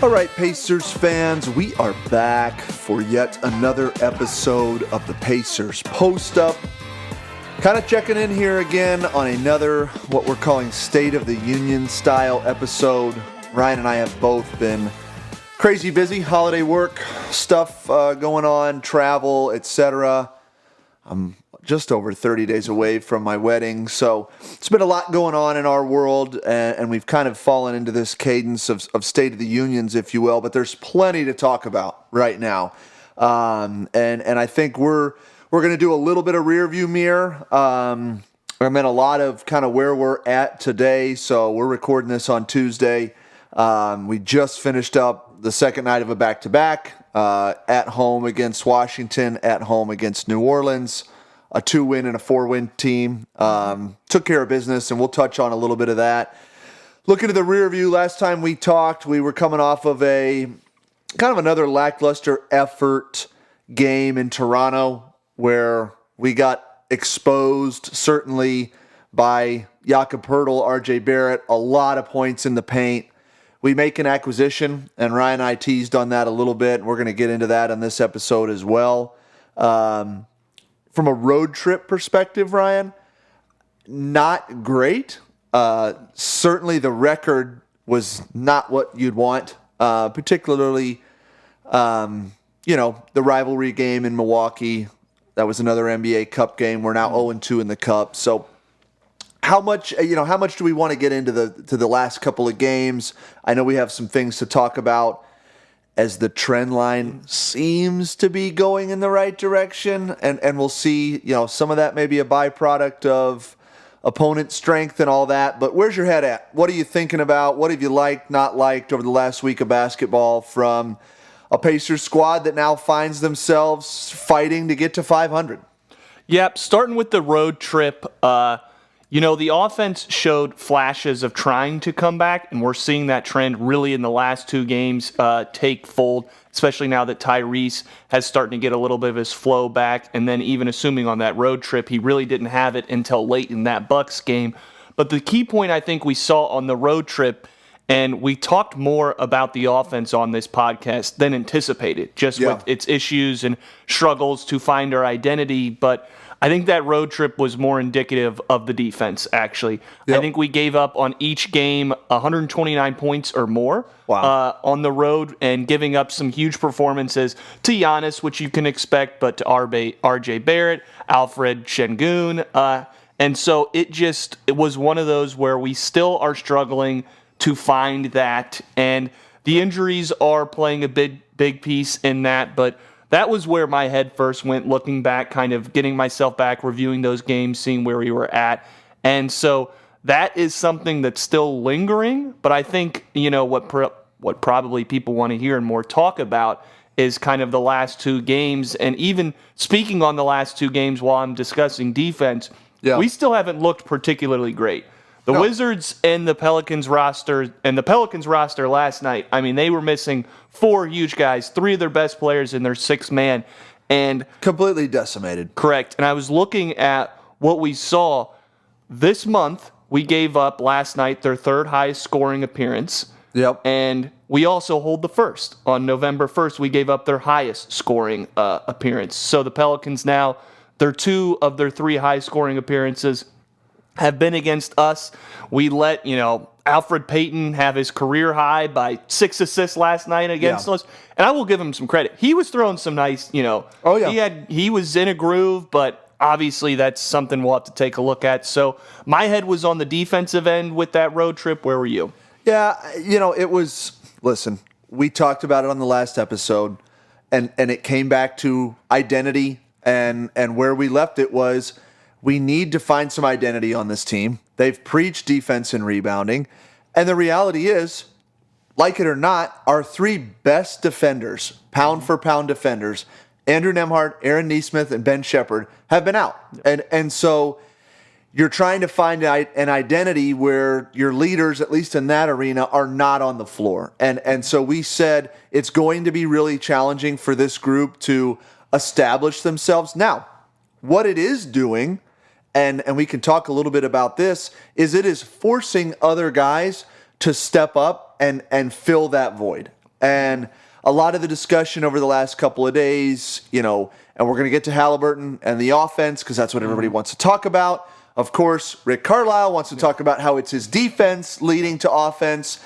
All right, Pacers fans, we are back for yet another episode of the Pacers Post-Up. Kind of checking in here again on another, what we're calling State of the Union style episode. Ryan and I have both been crazy busy, holiday work, stuff going on, travel, etc. I'm just over 30 days away from my wedding, so it's been a lot going on in our world, and we've kind of fallen into this cadence of State of the Unions, if you will, but there's plenty to talk about right now. And I think we're going to do a little bit of rear view mirror. I mean, a lot of kind of where we're at today, so we're recording this on Tuesday. We just finished up the second night of a back-to-back, at home against Washington, at home against New Orleans. A 2-win and a 4-win team. Took care of business, and we'll touch on a little bit of that. Looking at the rear view, last time we talked, we were coming off of a kind of another lackluster effort game in Toronto where we got exposed, certainly by Jakob Poeltl, RJ Barrett, a lot of points in the paint. We make an acquisition, and Ryan and I teased on that a little bit. We're going to get into that on this episode as well. From a road trip perspective, Ryan, not great. Certainly the record was not what you'd want, particularly, the rivalry game in Milwaukee. That was another NBA Cup game. We're now 0-2 in the Cup. So how much do we want to get into the last couple of games? I know we have some things to talk about, as the trend line seems to be going in the right direction. And we'll see, some of that may be a byproduct of opponent strength and all that. But where's your head at? What are you thinking about? What have you liked, not liked over the last week of basketball from a Pacers squad that now finds themselves fighting to get to 500? Yep, starting with the road trip, the offense showed flashes of trying to come back, and we're seeing that trend really in the last two games take fold, especially now that Tyrese has starting to get a little bit of his flow back, and then even assuming on that road trip, he really didn't have it until late in that Bucks game. But the key point I think we saw on the road trip, and we talked more about the offense on this podcast than anticipated, with its issues and struggles to find our identity, but I think that road trip was more indicative of the defense, actually. Yep. I think we gave up on each game 129 points or more on the road, and giving up some huge performances to Giannis, which you can expect, but to RJ Barrett, Alfred Şengün. And so it was one of those where we still are struggling to find that. And the injuries are playing a big piece in that, but that was where my head first went, looking back, kind of getting myself back, reviewing those games, seeing where we were at. And so that is something that's still lingering. But I think, what probably people want to hear and more talk about is kind of the last two games. And even speaking on the last two games while I'm discussing defense, we still haven't looked particularly great. The Wizards and the Pelicans roster last night, I mean, they were missing four huge guys, three of their best players in their sixth man, and completely decimated. Correct. And I was looking at what we saw this month. We gave up last night their third highest scoring appearance. Yep. And we also hold the first. On November 1st, we gave up their highest scoring appearance. So the Pelicans now, they're two of their three high scoring appearances have been against us. We let, Alfred Payton have his career high by 6 assists last night against us. And I will give him some credit. He was throwing some nice, he was in a groove, but obviously that's something we'll have to take a look at. So my head was on the defensive end with that road trip. Where were you? Yeah, listen, we talked about it on the last episode, and it came back to identity, and where we left it was, we need to find some identity on this team. They've preached defense and rebounding. And the reality is, like it or not, our three best defenders, pound-for-pound defenders, Andrew Nembhard, Aaron Nesmith, and Ben Shepherd, have been out. And so you're trying to find an identity where your leaders, at least in that arena, are not on the floor. And so we said it's going to be really challenging for this group to establish themselves. Now, what it is doing, and we can talk a little bit about this, is it is forcing other guys to step up and fill that void. And a lot of the discussion over the last couple of days, and we're going to get to Haliburton and the offense because that's what everybody wants to talk about. Of course, Rick Carlisle wants to talk about how it's his defense leading to offense.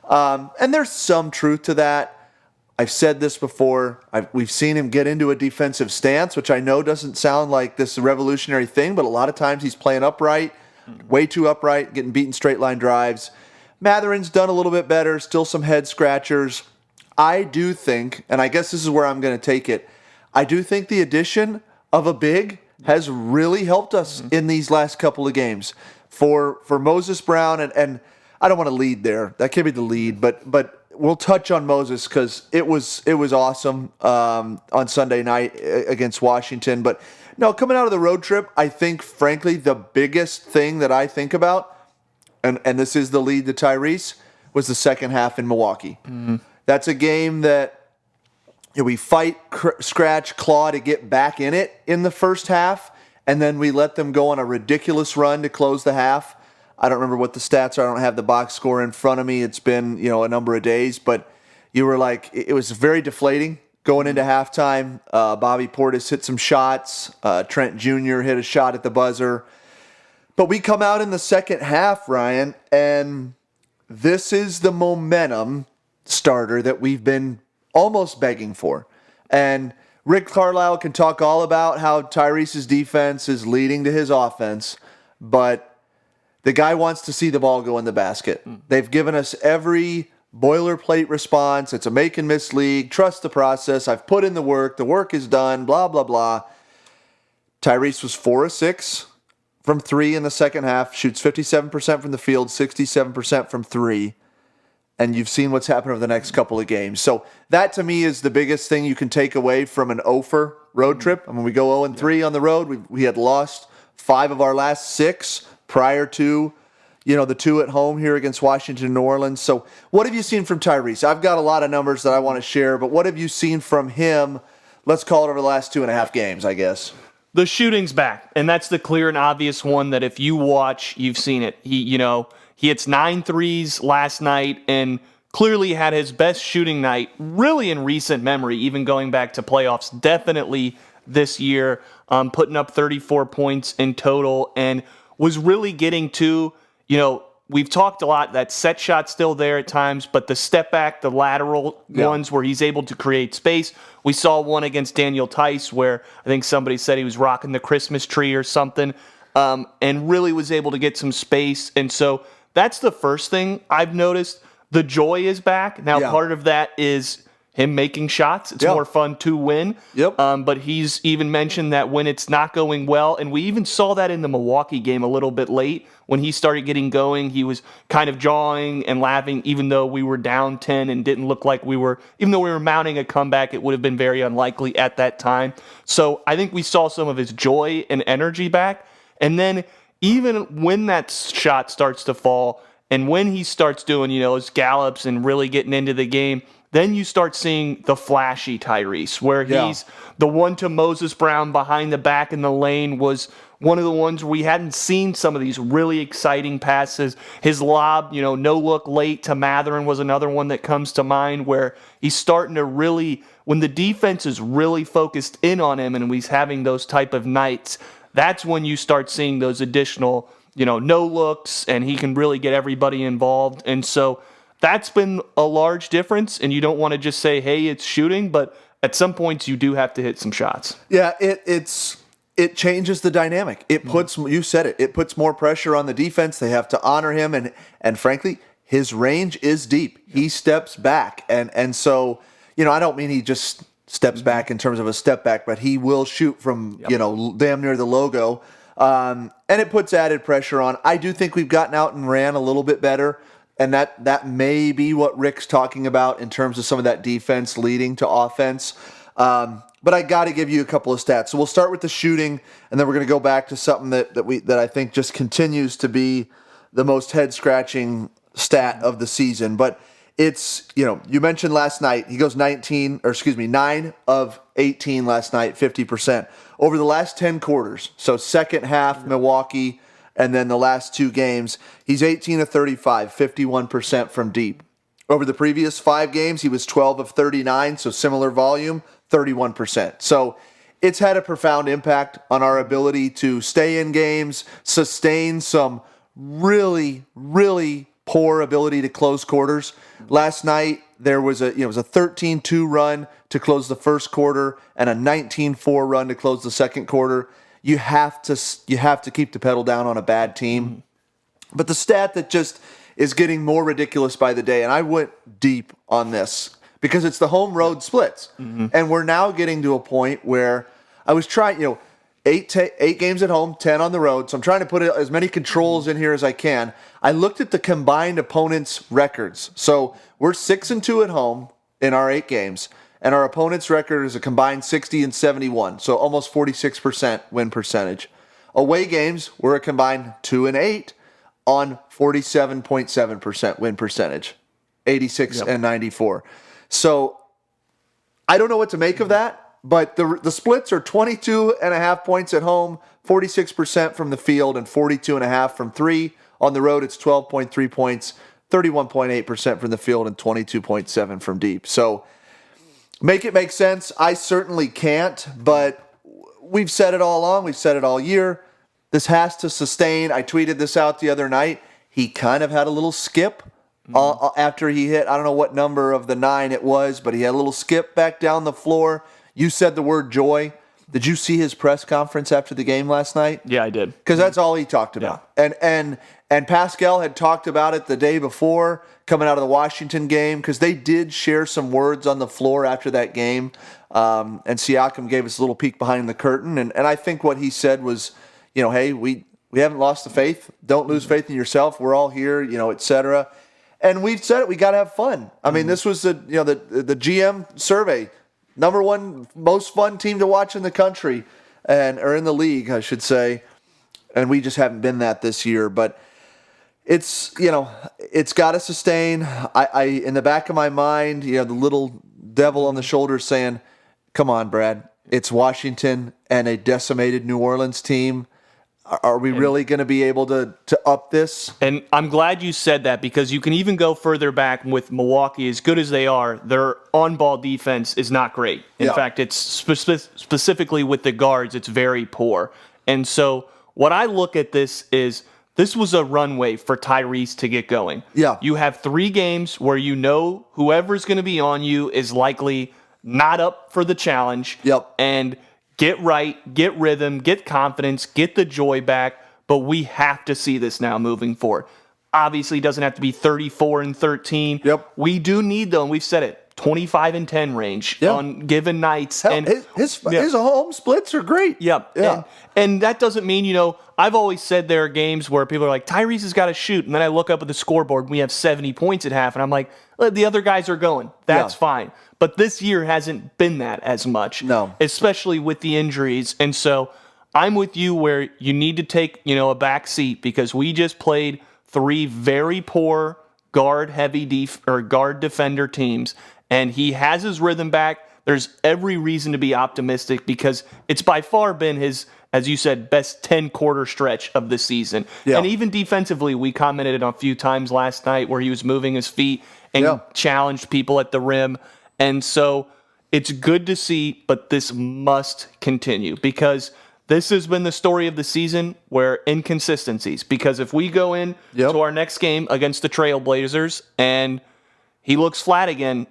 And there's some truth to that. I've said this before. We've seen him get into a defensive stance, which I know doesn't sound like this revolutionary thing, but a lot of times he's playing upright, way too upright, getting beaten straight line drives. Mathurin's done a little bit better, still some head scratchers. I do think, and I guess this is where I'm going to take it, I do think the addition of a big has really helped us in these last couple of games. For Moses Brown, and I don't want to lead there. That can't be the lead, but we'll touch on Moses because it was awesome on Sunday night against Washington. But no, coming out of the road trip, I think, frankly, the biggest thing that I think about, and this is the lead to Tyrese, was the second half in Milwaukee. Mm-hmm. That's a game that we fight, scratch, claw to get back in it in the first half, and then we let them go on a ridiculous run to close the half. I don't remember what the stats are. I don't have the box score in front of me. It's been, a number of days, but you were like, it was very deflating going into halftime. Bobby Portis hit some shots. Trent Jr. hit a shot at the buzzer. But we come out in the second half, Ryan, and this is the momentum starter that we've been almost begging for. And Rick Carlisle can talk all about how Tyrese's defense is leading to his offense, but the guy wants to see the ball go in the basket. They've given us every boilerplate response. It's a make and miss league. Trust the process. I've put in the work is done, blah, blah, blah. Tyrese was 4 of 6 from 3 in the second half, shoots 57% from the field, 67% from 3. And you've seen what's happened over the next couple of games. So that, to me, is the biggest thing you can take away from an 0-for road trip. I mean, we go 0-3 on the road. We had lost 5 of our last 6 prior to, the 2 at home here against Washington and New Orleans. So what have you seen from Tyrese? I've got a lot of numbers that I want to share, but what have you seen from him, let's call it over the last 2.5 games, I guess? The shooting's back, and that's the clear and obvious one that if you watch, you've seen it. He hits 9 threes last night and clearly had his best shooting night really in recent memory, even going back to playoffs, definitely this year, putting up 34 points in total and was really getting to, we've talked a lot, that set shot still there at times, but the step back, the lateral ones where he's able to create space. We saw one against Daniel Tice where I think somebody said he was rocking the Christmas tree or something, and really was able to get some space. And so that's the first thing I've noticed. The joy is back. Now, part of that is him making shots. It's more fun to win. Yep. But he's even mentioned that when it's not going well, and we even saw that in the Milwaukee game a little bit late, when he started getting going, he was kind of jawing and laughing, even though we were down 10 and didn't look like even though we were mounting a comeback, it would have been very unlikely at that time. So I think we saw some of his joy and energy back. And then even when that shot starts to fall and when he starts doing, his gallops and really getting into the game, then you start seeing the flashy Tyrese, where he's the one to Moses Brown behind the back in the lane was one of the ones where we hadn't seen some of these really exciting passes. His lob, no look late to Mathurin was another one that comes to mind where he's starting to really, when the defense is really focused in on him and he's having those type of nights, that's when you start seeing those additional, no looks, and he can really get everybody involved. And so that's been a large difference, and you don't want to just say, hey, it's shooting, but at some points you do have to hit some shots. Yeah, it changes the dynamic. It puts, you said it puts more pressure on the defense. They have to honor him, and frankly, his range is deep. He steps back, and so, I don't mean he just steps back in terms of a step back, but he will shoot from, damn near the logo. And it puts added pressure on. I do think we've gotten out and ran a little bit better, and that may be what Rick's talking about in terms of some of that defense leading to offense. But I got to give you a couple of stats. So we'll start with the shooting, and then we're going to go back to something that I think just continues to be the most head-scratching stat of the season. But it's, you mentioned last night, he goes 9 of 18 last night, 50%. Over the last 10 quarters, so second half, Milwaukee, and then the last 2 games, he's 18 of 35, 51% from deep. Over the previous 5 games, he was 12 of 39, so similar volume, 31%. So it's had a profound impact on our ability to stay in games, sustain some really, really poor ability to close quarters. Last night, there was a 13-2 run to close the first quarter and a 19-4 run to close the second quarter. You have to keep the pedal down on a bad team. But the stat that just is getting more ridiculous by the day, and I went deep on this because it's the home road splits. And we're now getting to a point where I was trying, 8 games at home, 10 on the road. So I'm trying to put as many controls in here as I can. I looked at the combined opponents' records. So we're 6-2 at home in our 8 games, and our opponent's record is a combined 60-71, so almost 46% win percentage. Away games, we're a combined 2-8 on 47.7% win percentage, 86-94. So I don't know what to make of that, but the splits are 22.5 points at home, 46% from the field, and 42.5 from 3. On the road, it's 12.3 points, 31.8% from the field, and 22.7 from deep. So make it make sense. I certainly can't, but we've said it all along. We've said it all year. This has to sustain. I tweeted this out the other night. He kind of had a little skip after he hit, I don't know what number of the 9 it was, but he had a little skip back down the floor. You said the word joy. Did you see his press conference after the game last night? Yeah, I did. Because that's all he talked about. Yeah. And Pascal had talked about it the day before, coming out of the Washington game, because they did share some words on the floor after that game. And Siakam gave us a little peek behind the curtain. And I think what he said was, hey, we haven't lost the faith. Don't lose faith in yourself. We're all here, et cetera. And we've said it. We got to have fun. I mean, this was the GM survey. Number 1 most fun team to watch in the country, or in the league, I should say. And we just haven't been that this year. But it's got to sustain. I in the back of my mind, the little devil on the shoulder saying, "Come on, Brad. It's Washington and a decimated New Orleans team. Are we really going to be able to up this?" And I'm glad you said that, because you can even go further back with Milwaukee. As good as they are, their on-ball defense is not great. In fact, it's specifically with the guards, it's very poor. And so what I look at this was a runway for Tyrese to get going. Yeah. You have 3 games where whoever's going to be on you is likely not up for the challenge. Yep. And get right, get rhythm, get confidence, get the joy back, but we have to see this now moving forward. Obviously, it doesn't have to be 34-13. Yep. We do need, though, and we've said it, 25-10 range on given nights. Hell, and his home splits are great. Yep. Yeah. And that doesn't mean, I've always said there are games where people are like, Tyrese has got to shoot. And then I look up at the scoreboard and we have 70 points at half. And I'm like, the other guys are going. That's fine. But this year hasn't been that as much. No. Especially with the injuries. And so I'm with you where you need to take, a back seat, because we just played 3 very poor guard-heavy guard defender teams. And he has his rhythm back. There's every reason to be optimistic, because it's by far been his, as you said, best 10-quarter stretch of the season. Yeah. And even defensively, we commented on a few times last night where he was moving his feet and challenged people at the rim. And so it's good to see, but this must continue, because this has been the story of the season, where inconsistencies. Because if we go in to our next game against the Trailblazers and he looks flat again,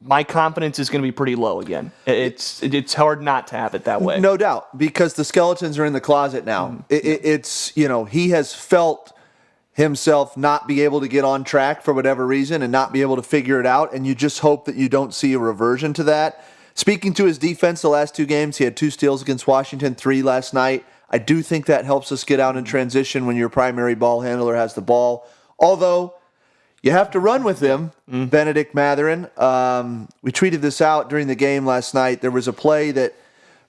my confidence is going to be pretty low again. It's hard not to have it that way. No doubt, because the skeletons are in the closet now. It's he has felt himself not be able to get on track for whatever reason and not be able to figure it out, and you just hope that you don't see a reversion to that. Speaking to his defense, the last 2 games, he had 2 steals against Washington, 3 last night. I do think that helps us get out in transition when your primary ball handler has the ball. Although, you have to run with him, Benedict Mathurin. We tweeted this out during the game last night. There was a play that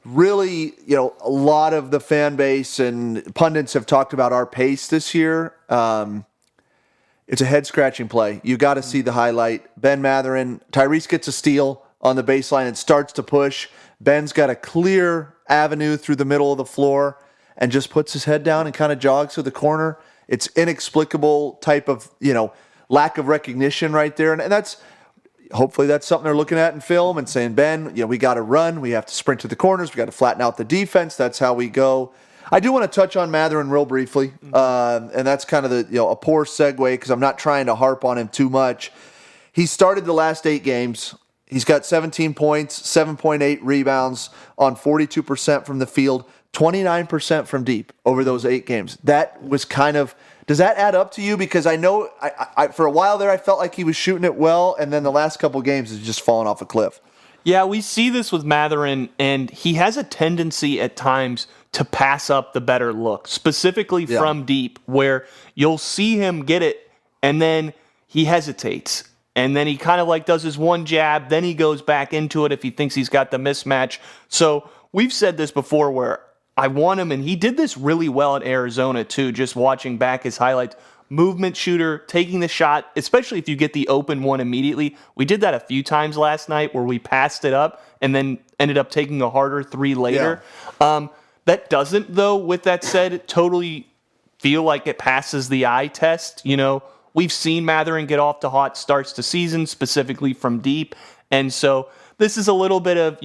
really, a lot of the fan base and pundits have talked about our pace this year. It's a head-scratching play. You got to see the highlight. Ben Mathurin, Tyrese gets a steal on the baseline and starts to push. Ben's got a clear avenue through the middle of the floor and just puts his head down and kind of jogs to the corner. It's inexplicable type of, lack of recognition right there. And hopefully that's something they're looking at in film and saying, Ben, we got to run. We have to sprint to the corners. We got to flatten out the defense. That's how we go. I do want to touch on Mathurin real briefly, and that's kind of a poor segue because I'm not trying to harp on him too much. He started the last 8 games. He's got 17 points, 7.8 rebounds on 42% from the field, 29% from deep over those 8 games. That was does that add up to you? Because I know I for a while there I felt like he was shooting it well, and then the last couple games has just fallen off a cliff. Yeah, we see this with Mathurin, and he has a tendency at times to pass up the better look, specifically from deep, where you'll see him get it, and then he hesitates. And then he kind of does his one jab, then he goes back into it if he thinks he's got the mismatch. So we've said this before where I want him, and he did this really well at Arizona too, just watching back his highlights. Movement shooter, taking the shot, especially if you get the open one immediately. We did that a few times last night where we passed it up and then ended up taking a harder 3 later. Yeah. That doesn't, though, with that said, totally feel like it passes the eye test. We've seen Mathurin get off to hot starts to season, specifically from deep. And so this is a little bit of,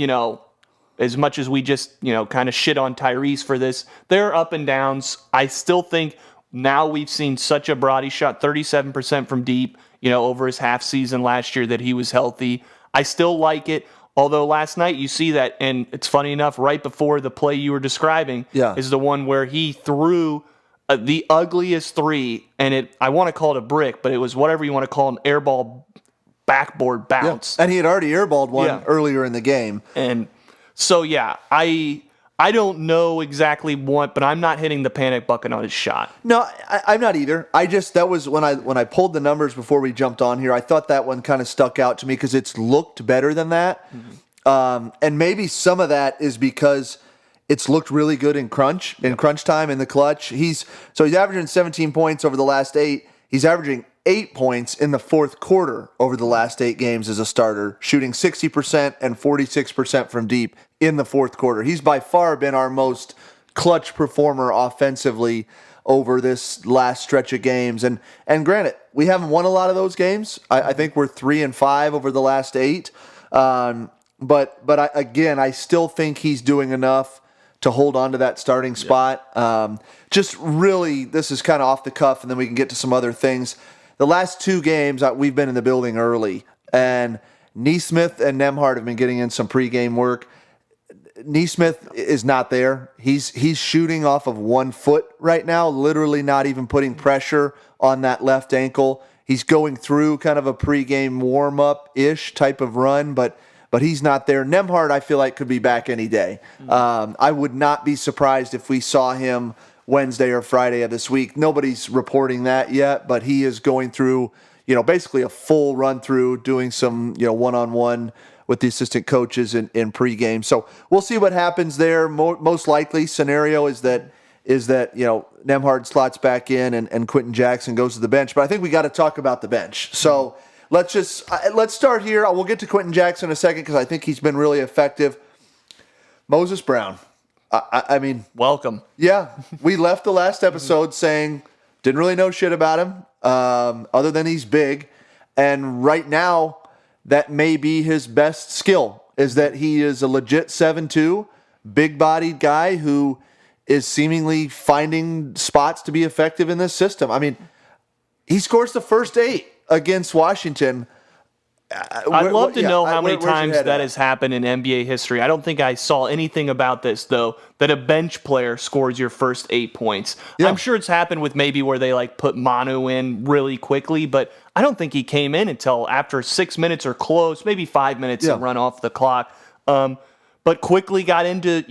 as much as we just, kind of shit on Tyrese for this, there are up and downs. I still think now we've seen such a broad. He shot 37% from deep, over his half season last year that he was healthy. I still like it. Although last night you see that, and it's funny enough, right before the play you were describing is the one where he threw the ugliest 3, and I want to call it a brick, but it was whatever you want to call an airball backboard bounce. Yeah. And he had already airballed one earlier in the game. And so, I don't know exactly what, but I'm not hitting the panic button on his shot. No, I'm not either. That was when I pulled the numbers before we jumped on here, I thought that one kind of stuck out to me because it's looked better than that. Mm-hmm. And maybe some of that is because it's looked really good in crunch time, in the clutch. He's averaging 17 points over the last 8. He's averaging 8 points in the fourth quarter over the last 8 games as a starter, shooting 60% and 46% from deep in the fourth quarter. He's by far been our most clutch performer offensively over this last stretch of games. And granted, we haven't won a lot of those games. I think we're 3-5 over the last 8. But I still think he's doing enough to hold on to that starting spot. Just really, this is kind of off the cuff, and then we can get to some other things. The last 2 games, we've been in the building early, and Nesmith and Nembhard have been getting in some pregame work. Nesmith is not there. He's shooting off of 1 foot right now, literally not even putting pressure on that left ankle. He's going through kind of a pregame warm-up-ish type of run, but he's not there. Nembhard, I feel like, could be back any day. I would not be surprised if we saw him Wednesday or Friday of this week. Nobody's reporting that yet, but he is going through, basically a full run through, doing some, one-on-one with the assistant coaches in pregame. So we'll see what happens there. Most likely scenario is that Nembhard slots back in and Quentin Jackson goes to the bench. But I think we got to talk about the bench. So let's start here. We'll get to Quentin Jackson in a second because I think he's been really effective. Moses Brown. I mean, welcome. Yeah, we left the last episode saying didn't really know shit about him, other than he's big. And right now, that may be his best skill, is that he is a legit 7'2", big-bodied guy who is seemingly finding spots to be effective in this system. I mean, he scores the first 8 against Washington. I'd love to know how many times that has happened in NBA history. I don't think I saw anything about this, though, that a bench player scores your first 8 points. Yeah. I'm sure it's happened with maybe where they put Manu in really quickly, but I don't think he came in until after 6 minutes or close, maybe 5 minutes and run off the clock. But quickly got into,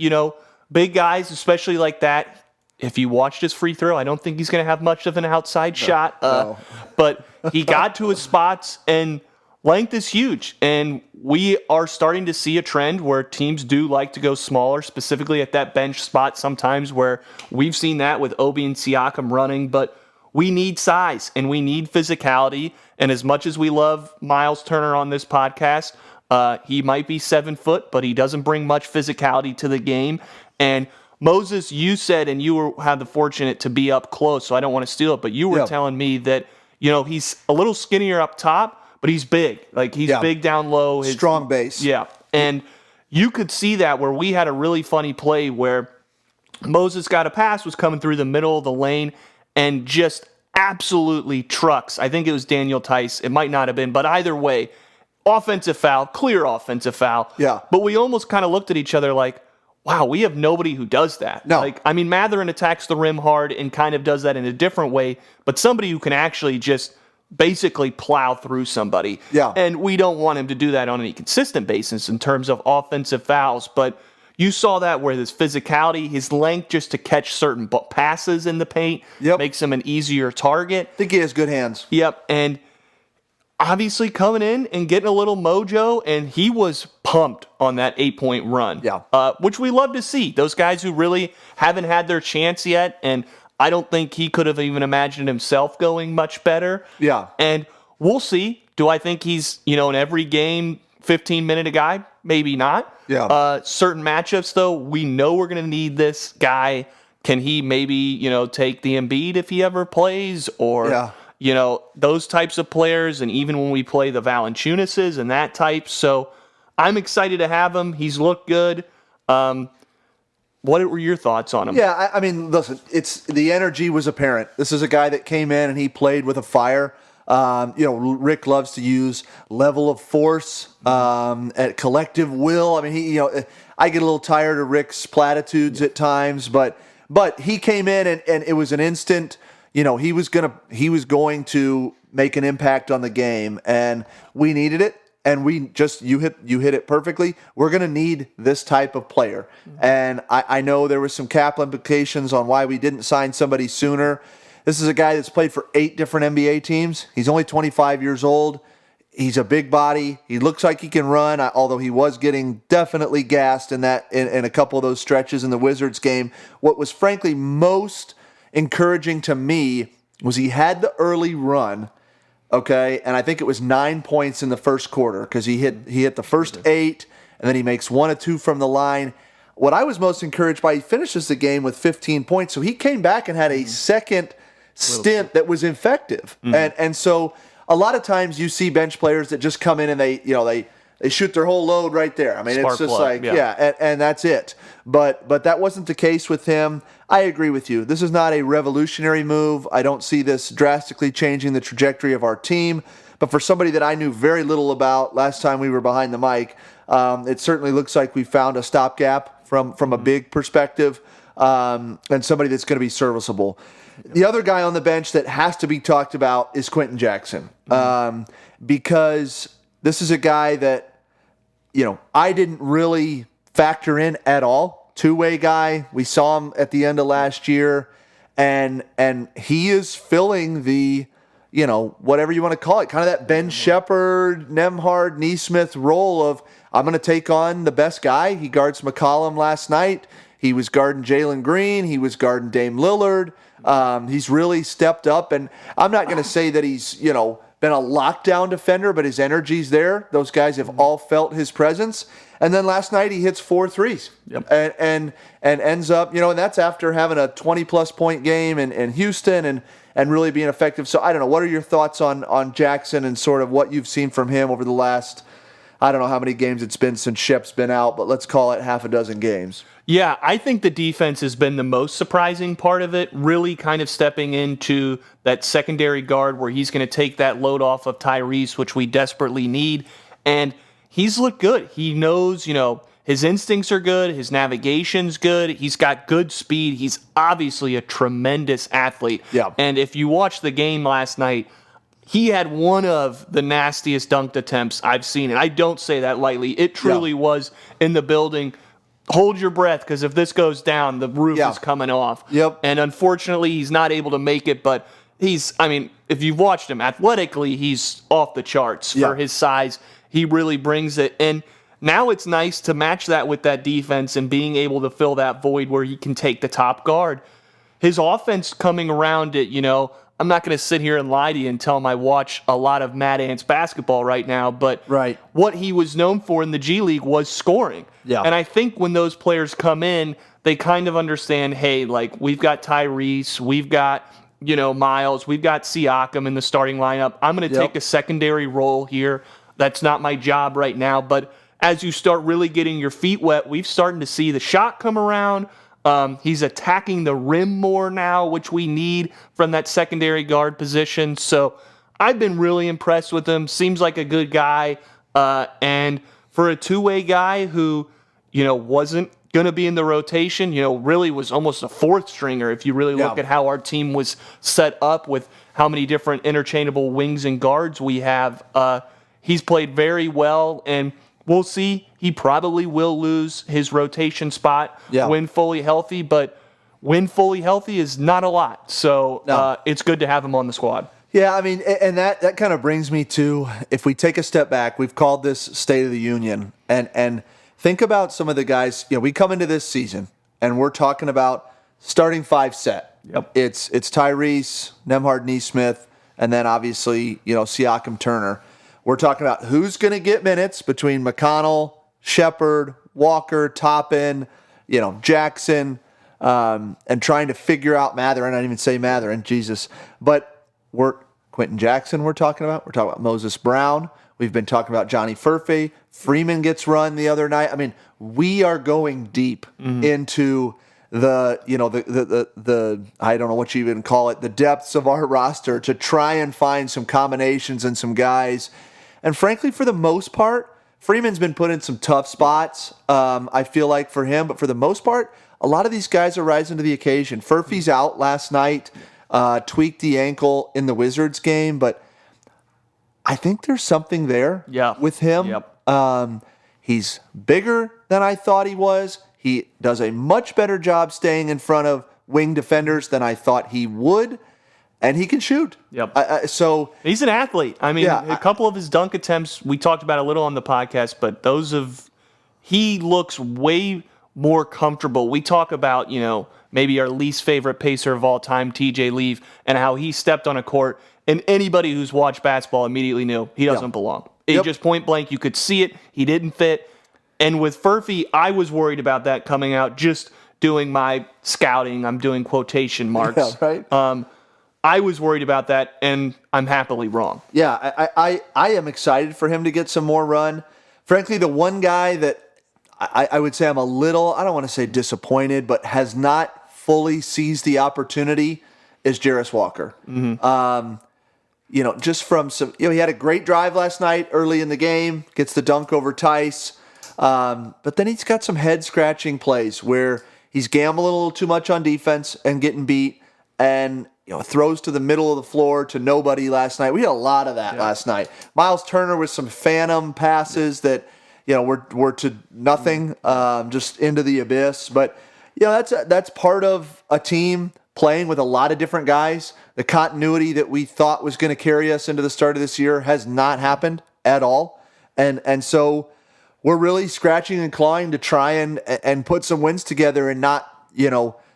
big guys, especially like that. If you watched his free throw, I don't think he's going to have much of an outside shot. No. But he got to his spots, and length is huge, and we are starting to see a trend where teams do like to go smaller, specifically at that bench spot sometimes, where we've seen that with Obi and Siakam running, but we need size and we need physicality. And as much as we love Miles Turner on this podcast, he might be 7 foot, but he doesn't bring much physicality to the game. And Moses, you said, and you had the fortunate to be up close, so I don't want to steal it, but you were telling me that he's a little skinnier up top, but he's big. Like, he's big down low. Strong base. Yeah. And you could see that where we had a really funny play where Moses got a pass, was coming through the middle of the lane, and just absolutely trucks. I think it was Daniel Tice. It might not have been, but either way, offensive foul, clear offensive foul. Yeah. But we almost kind of looked at each other like, wow, we have nobody who does that. No. Like, I mean, Matherin attacks the rim hard and kind of does that in a different way, but somebody who can actually just basically plow through somebody. Yeah. And we don't want him to do that on any consistent basis in terms of offensive fouls, but you saw that where his physicality, his length just to catch certain passes in the paint makes him an easier target. I think he has good hands. Yep, and obviously coming in and getting a little mojo, and he was pumped on that 8-point run. Yeah. Which we love to see. Those guys who really haven't had their chance yet, and I don't think he could have even imagined himself going much better. Yeah. And we'll see. Do I think he's, in every game, 15-minute a guy? Maybe not. Yeah. Certain matchups, though, we know we're going to need this guy. Can he maybe, take the Embiid if he ever plays? Or, those types of players. And even when we play the Valanciunases and that type. So I'm excited to have him. He's looked good. What were your thoughts on him? Yeah, I mean, listen, the energy was apparent. This is a guy that came in and he played with a fire. Rick loves to use level of force, at collective will. I mean, I get a little tired of Rick's platitudes at times, but he came in and it was an instant. He was going to make an impact on the game, and we needed it. And you hit it perfectly. We're going to need this type of player. And I know there was some cap implications on why we didn't sign somebody sooner. This is a guy that's played for 8 different NBA teams. He's only 25 years old. He's a big body. He looks like he can run, although he was getting definitely gassed in a couple of those stretches in the Wizards game. What was frankly most encouraging to me was he had the early run, okay, and I think it was 9 points in the first quarter because he hit the first 8, and then he makes 1 or 2 from the line. What I was most encouraged by, he finishes the game with 15 points, so he came back and had a second stint that was effective. And so a lot of times you see bench players that just come in and they shoot their whole load right there. I mean, Spark it's just plug, and that's it. But that wasn't the case with him. I agree with you. This is not a revolutionary move. I don't see this drastically changing the trajectory of our team. But for somebody that I knew very little about last time we were behind the mic, it certainly looks like we found a stopgap from a big perspective, and somebody that's going to be serviceable. The other guy on the bench that has to be talked about is Quentin Jackson, because this is a guy that, I didn't really factor in at all. Two-way guy. We saw him at the end of last year, and he is filling the, whatever you want to call it, kind of that Ben Shepherd, Nembhard, Nesmith role of, I'm going to take on the best guy. He guards McCollum last night. He was guarding Jalen Green. He was guarding Dame Lillard. He's really stepped up, and I'm not going to say that he's, been a lockdown defender, but his energy's there. Those guys have all felt his presence. And then last night he hits 4 threes, and ends up, and that's after having a 20-plus point game in Houston and really being effective. So I don't know. What are your thoughts on Jackson and sort of what you've seen from him over the last, I don't know how many games it's been since Shep's been out, but let's call it half a dozen games. Yeah, I think the defense has been the most surprising part of it, really kind of stepping into that secondary guard where he's going to take that load off of Tyrese, which we desperately need. And he's looked good. He knows, his instincts are good. His navigation's good. He's got good speed. He's obviously a tremendous athlete. Yeah. And if you watched the game last night, he had one of the nastiest dunk attempts I've seen. And I don't say that lightly. It truly was in the building. Hold your breath, because if this goes down, the roof is coming off. Yep. And unfortunately, he's not able to make it, but if you've watched him athletically, he's off the charts for his size. He really brings it. And now it's nice to match that with that defense and being able to fill that void where he can take the top guard. His offense coming around it, I'm not going to sit here and lie to you and tell him I watch a lot of Mad Ants basketball right now, but what he was known for in the G League was scoring. Yeah. And I think when those players come in, they kind of understand, hey, like, we've got Tyrese, we've got Miles. We've got Siakam in the starting lineup. I'm going to take a secondary role here. That's not my job right now. But as you start really getting your feet wet, we've started to see the shot come around. He's attacking the rim more now, which we need from that secondary guard position. So I've been really impressed with him. Seems like a good guy. And for a two-way guy who, wasn't going to be in the rotation, really was almost a fourth stringer if you really look at how our team was set up with how many different interchangeable wings and guards we have. He's played very well, and we'll see. He probably will lose his rotation spot when fully healthy, but when fully healthy is not a lot. So it's good to have him on the squad. Yeah, I mean, and that kind of brings me to, if we take a step back, we've called this State of the Union, and think about some of the guys. We come into this season, and we're talking about starting five set. Yep. It's Tyrese, Nembhard, Nesmith, and then obviously, Siakam, Turner. We're talking about who's going to get minutes between McConnell, Shepard, Walker, Toppin, Jackson, and trying to figure out Mathurin. I didn't even say Mathurin, Jesus. But Quentin Jackson we're talking about. We're talking about Moses Brown. We've been talking about Johnny Furphy. Freeman gets run the other night. I mean, we are going deep into the I don't know what you even call it, the depths of our roster to try and find some combinations and some guys. And frankly, for the most part, Freeman's been put in some tough spots, I feel like, for him. But for the most part, a lot of these guys are rising to the occasion. Furphy's out last night, tweaked the ankle in the Wizards game. But I think there's something there with him. Yep. He's bigger than I thought he was. He does a much better job staying in front of wing defenders than I thought he would. And he can shoot. Yep. So he's an athlete. I mean, a couple of his dunk attempts we talked about a little on the podcast, but he looks way more comfortable. We talk about, maybe our least favorite Pacer of all time, TJ Leaf, and how he stepped on a court, and anybody who's watched basketball immediately knew he doesn't belong. He just point blank, you could see it. He didn't fit. And with Furphy, I was worried about that coming out, just doing my scouting. I'm doing quotation marks. Yeah, right. I was worried about that, and I'm happily wrong. Yeah, I am excited for him to get some more run. Frankly, the one guy that I would say I'm a little, I don't want to say disappointed, but has not fully seized the opportunity is Jarris Walker. Just from some, he had a great drive last night early in the game, gets the dunk over Tice. But then he's got some head-scratching plays where he's gambling a little too much on defense and getting beat, and throws to the middle of the floor to nobody last night. We had a lot of that last night. Miles Turner with some phantom passes that were to nothing, just into the abyss. But that's part of a team playing with a lot of different guys. The continuity that we thought was going to carry us into the start of this year has not happened at all, and so we're really scratching and clawing to try and put some wins together and not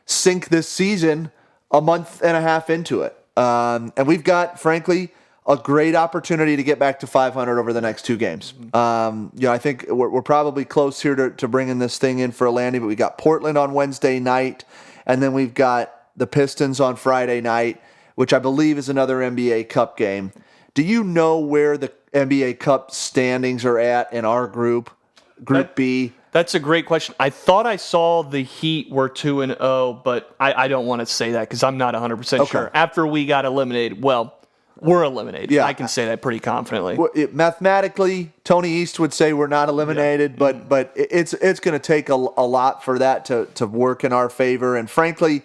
sink this season a month and a half into it. And we've got, frankly, a great opportunity to get back to 500 over the next two games. I think we're probably close here to bringing this thing in for a landing, but we got Portland on Wednesday night, and then we've got the Pistons on Friday night, which I believe is another NBA Cup game. Do you know where the NBA Cup standings are at in our group B? That's a great question. I thought I saw the Heat were 2-0, but I don't want to say that because I'm not 100% sure. After we got eliminated, we're eliminated. Yeah, I can say that pretty confidently. Mathematically, Tony East would say we're not eliminated, but it's going to take a lot for that to work in our favor. And frankly,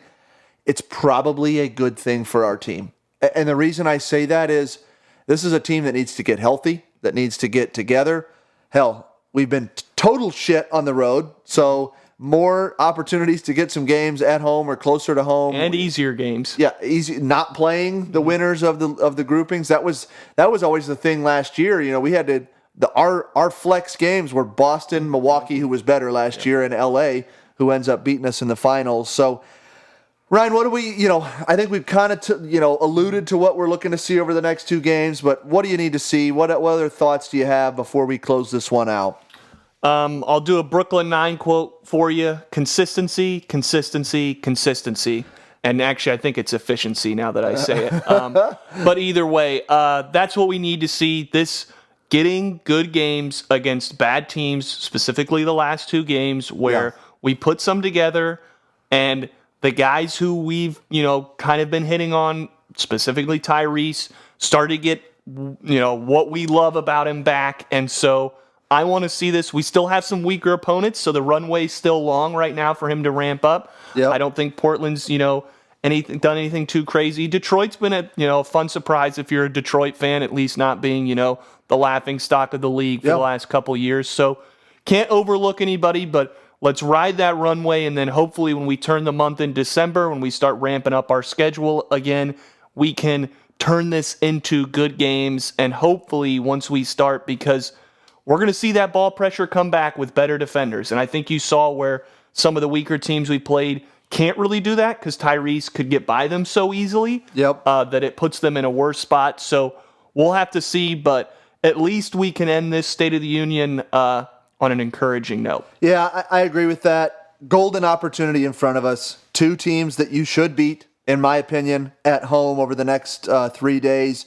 it's probably a good thing for our team. And the reason I say that is this is a team that needs to get healthy, that needs to get together. Hell, we've been total shit on the road, so more opportunities to get some games at home or closer to home and easier games. Yeah, easy. Not playing the winners of the groupings. That was always the thing last year. We had our flex games were Boston, Milwaukee, who was better last year, and LA, who ends up beating us in the finals. So, Ryan, what do we? I think we've kind of alluded to what we're looking to see over the next two games. But what do you need to see? What other thoughts do you have before we close this one out? I'll do a Brooklyn 9 quote for you. Consistency, consistency, consistency. And actually, I think it's efficiency now that I say it. But either way, that's what we need to see. Getting good games against bad teams, specifically the last 2 games, where we put some together, and the guys who we've kind of been hitting on, specifically Tyrese, started to get what we love about him back. And so I want to see this. We still have some weaker opponents, so the runway's still long right now for him to ramp up. Yep. I don't think Portland's done anything too crazy. Detroit's been a fun surprise if you're a Detroit fan, at least not being the laughing stock of the league for the last couple years. So can't overlook anybody, but let's ride that runway, and then hopefully when we turn the month in December, when we start ramping up our schedule again, we can turn this into good games. And hopefully once we start, because we're going to see that ball pressure come back with better defenders. And I think you saw where some of the weaker teams we played can't really do that because Tyrese could get by them so easily that it puts them in a worse spot. So we'll have to see, but at least we can end this State of the Union on an encouraging note. Yeah, I agree with that. Golden opportunity in front of us. 2 teams that you should beat, in my opinion, at home over the next 3 days.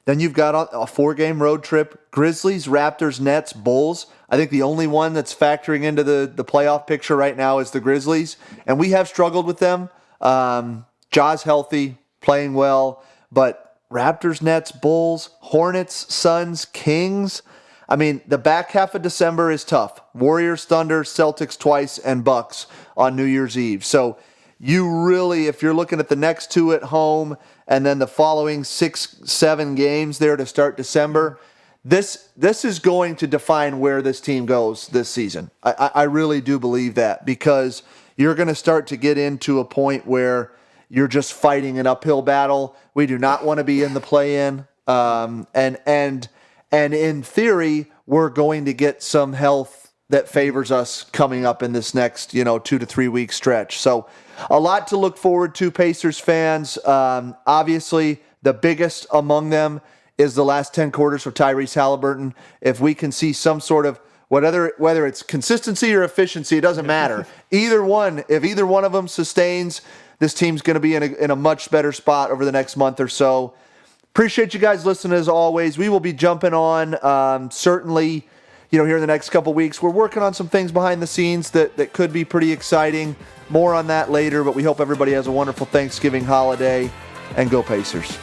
Then you've got a 4-game road trip. Grizzlies, Raptors, Nets, Bulls. I think the only one that's factoring into the playoff picture right now is the Grizzlies. And we have struggled with them. Ja's healthy, playing well. But Raptors, Nets, Bulls, Hornets, Suns, Kings. I mean, the back half of December is tough. Warriors, Thunder, Celtics twice, and Bucks on New Year's Eve. So you really, if you're looking at the next 2 at home and then the following 6-7 games there to start December, this is going to define where this team goes this season. I really do believe that, because you're going to start to get into a point where you're just fighting an uphill battle. We do not want to be in the play-in. And in theory, we're going to get some health that favors us coming up in this next 2 to 3 week stretch. So a lot to look forward to, Pacers fans. Obviously, the biggest among them is the last 10 quarters for Tyrese Haliburton. If we can see some sort of, whether it's consistency or efficiency, it doesn't matter. If either one of them sustains, this team's going to be in a much better spot over the next month or so. Appreciate you guys listening as always. We will be jumping on certainly, here in the next couple weeks. We're working on some things behind the scenes that could be pretty exciting. More on that later, but we hope everybody has a wonderful Thanksgiving holiday, and go Pacers.